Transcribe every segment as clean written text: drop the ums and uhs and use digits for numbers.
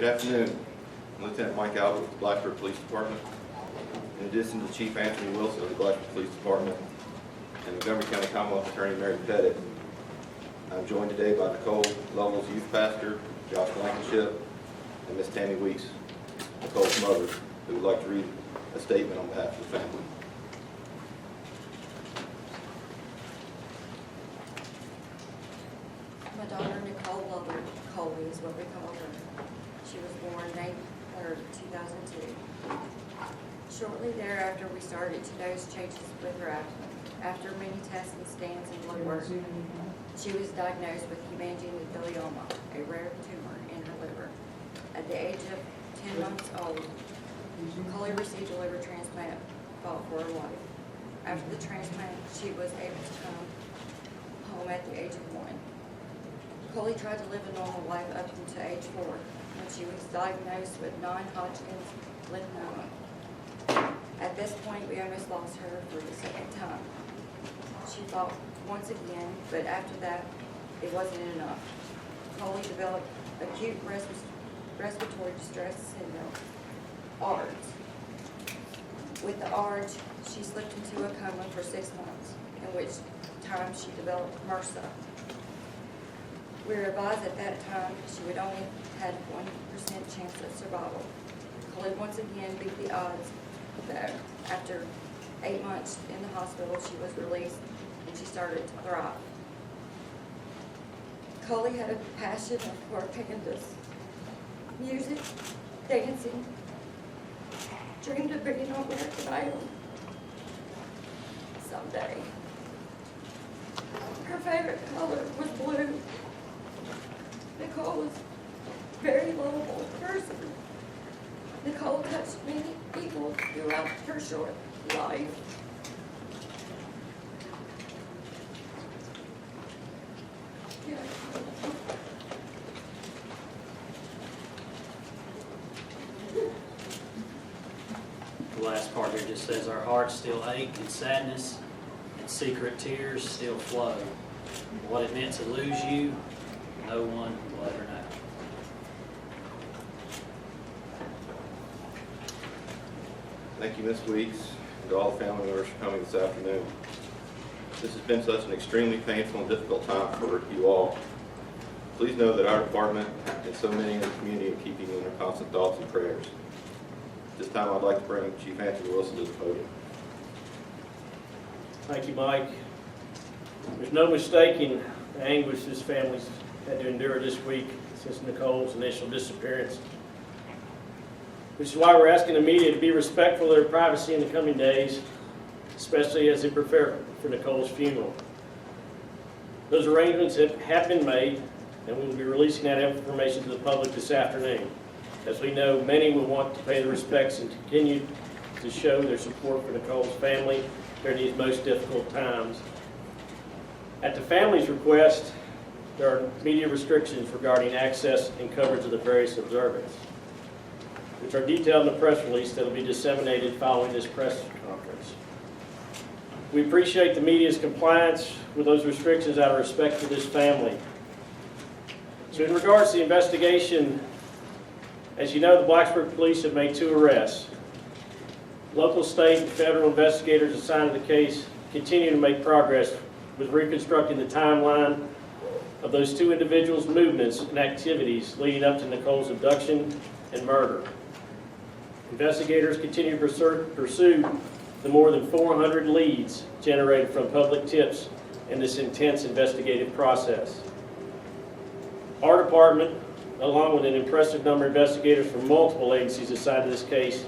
Good afternoon. I'm Lieutenant Mike Albert with the Blacksburg Police Department. In addition to Chief Anthony Wilson of the Blacksburg Police Department and Montgomery County Commonwealth Attorney Mary Pettit, I'm joined today by Nicole, Lovell's youth pastor, Josh Blankenship, and Miss Tammy Weeks, Nicole's mother, who would like to read a statement on behalf of the family. My daughter Nicole Lovell, Coley is what we call her. She was born May 3rd, 2002. Shortly thereafter, we started to notice changes with her after many tests and scans and blood work. She was diagnosed with hemangioma, a rare tumor in her liver. At the age of 10 months old, Coley received a liver transplant, fought for her life. After the transplant, she was able to come home at the age of 1. Coley tried to live a normal life up until age 4, when she was diagnosed with non-Hodgkin's lymphoma. At this point, we almost lost her for the second time. She fought once again, but after that, it wasn't enough. Coley developed acute respiratory distress syndrome, ARDS. With the ARDS, she slipped into a coma for 6 months, in which time she developed MRSA. We were advised at that time she would only had 1% chance of survival. Coley once again beat the odds, though. After 8 months in the hospital, she was released and she started to thrive. Coley had a passion for pandas, music, dancing, dreamed of being on American Idol someday. Her favorite color was blue. Nicole was a very lovable person. Nicole touched many people throughout her short life. Yeah. The last part here just says, our hearts still ache in sadness and secret tears still flow. What it meant to lose you, no one will ever know. Thank you, Ms. Weeks, and to all the family members for coming this afternoon. This has been such an extremely painful and difficult time for you all. Please know that our department and so many in the community are keeping you in their constant thoughts and prayers. At this time, I'd like to bring Chief Anthony Wilson to the podium. Thank you, Mike. There's no mistaking the anguish this family's had to endure this week since Nicole's initial disappearance. Which is why we're asking the media to be respectful of their privacy in the coming days, especially as they prepare for Nicole's funeral. Those arrangements have been made, and we will be releasing that information to the public this afternoon. As we know, many will want to pay the respects and continue to show their support for Nicole's family during these most difficult times. At the family's request, there are media restrictions regarding access and coverage of the various observance, which are detailed in the press release that will be disseminated following this press conference. We appreciate the media's compliance with those restrictions out of respect for this family. So in regards to the investigation, as you know, the Blacksburg Police have made 2 arrests. Local, state, and federal investigators assigned to the case continue to make progress with reconstructing the timeline of those 2 individuals' movements and activities leading up to Nicole's abduction and murder. Investigators continue to pursue the more than 400 leads generated from public tips in this intense investigative process. Our department, along with an impressive number of investigators from multiple agencies assigned to this case,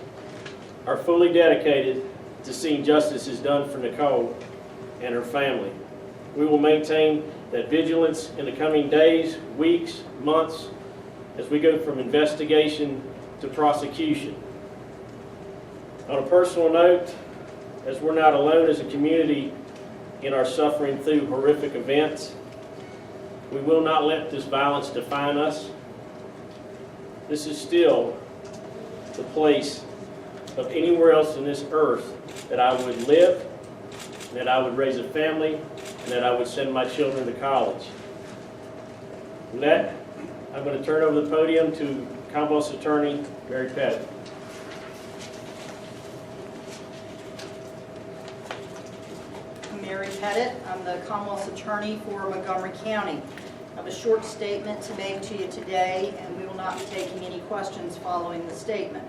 are fully dedicated to seeing justice is done for Nicole and her family. We will maintain that vigilance in the coming days, weeks, months, as we go from investigation to prosecution. On a personal note, as we're not alone as a community in our suffering through horrific events, we will not let this violence define us. This is still the place of anywhere else on this earth that I would live, that I would raise a family, and that I would send my children to college. And that I'm going to turn over the podium to Commonwealth's Attorney, Mary Pettit. Mary Pettit. I'm the Commonwealth's Attorney for Montgomery County. I have a short statement to make to you today, and we will not be taking any questions following the statement.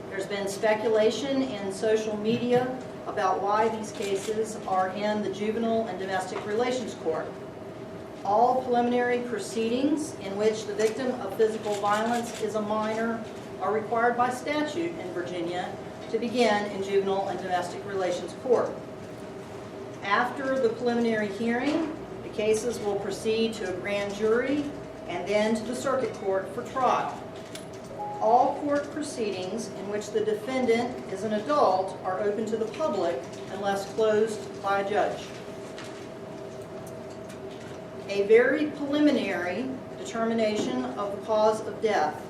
There's been speculation in social media about why these cases are in the Juvenile and Domestic Relations Court. All preliminary proceedings in which the victim of physical violence is a minor are required by statute in Virginia to begin in Juvenile and Domestic Relations Court. After the preliminary hearing, the cases will proceed to a grand jury and then to the circuit court for trial. All court proceedings in which the defendant is an adult are open to the public unless closed by a judge. A very preliminary determination of the cause of death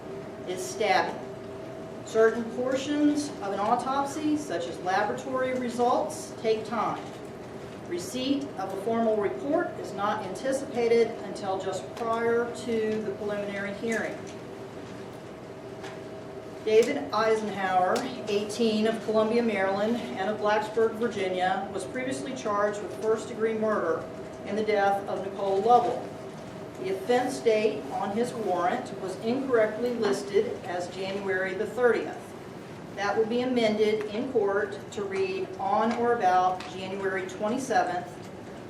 is stabbing. Certain portions of an autopsy, such as laboratory results, take time. Receipt of a formal report is not anticipated until just prior to the preliminary hearing. David Eisenhower, 18, of Columbia, Maryland, and of Blacksburg, Virginia, was previously charged with first-degree murder in the death of Nicole Lovell. The offense date on his warrant was incorrectly listed as January the 30th. That will be amended in court to read on or about January 27th,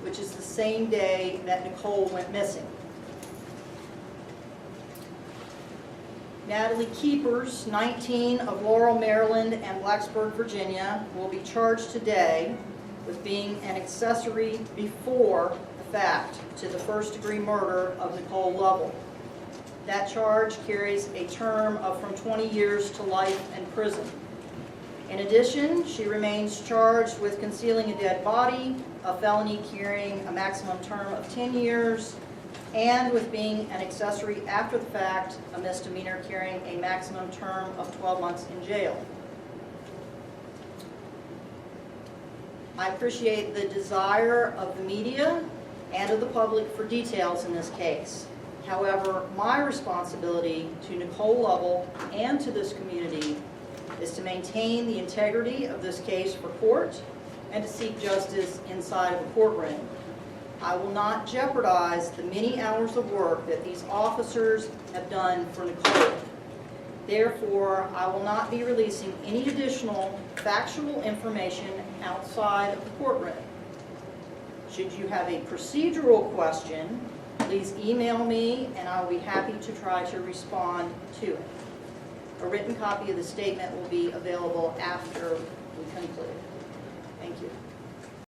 which is the same day that Nicole went missing. Natalie Keepers, 19, of Laurel, Maryland, and Blacksburg, Virginia, will be charged today with being an accessory before the fact to the first-degree murder of Nicole Lovell. That charge carries a term of from 20 years to life in prison. In addition, she remains charged with concealing a dead body, a felony carrying a maximum term of 10 years, and with being an accessory after the fact, a misdemeanor carrying a maximum term of 12 months in jail. I appreciate the desire of the media and of the public for details in this case. However, my responsibility to Nicole Lovell and to this community is to maintain the integrity of this case for court and to seek justice inside of a courtroom. I will not jeopardize the many hours of work that these officers have done for Nicole. Therefore, I will not be releasing any additional factual information outside of the courtroom. Should you have a procedural question, please email me and I will be happy to try to respond to it. A written copy of the statement will be available after we conclude. Thank you.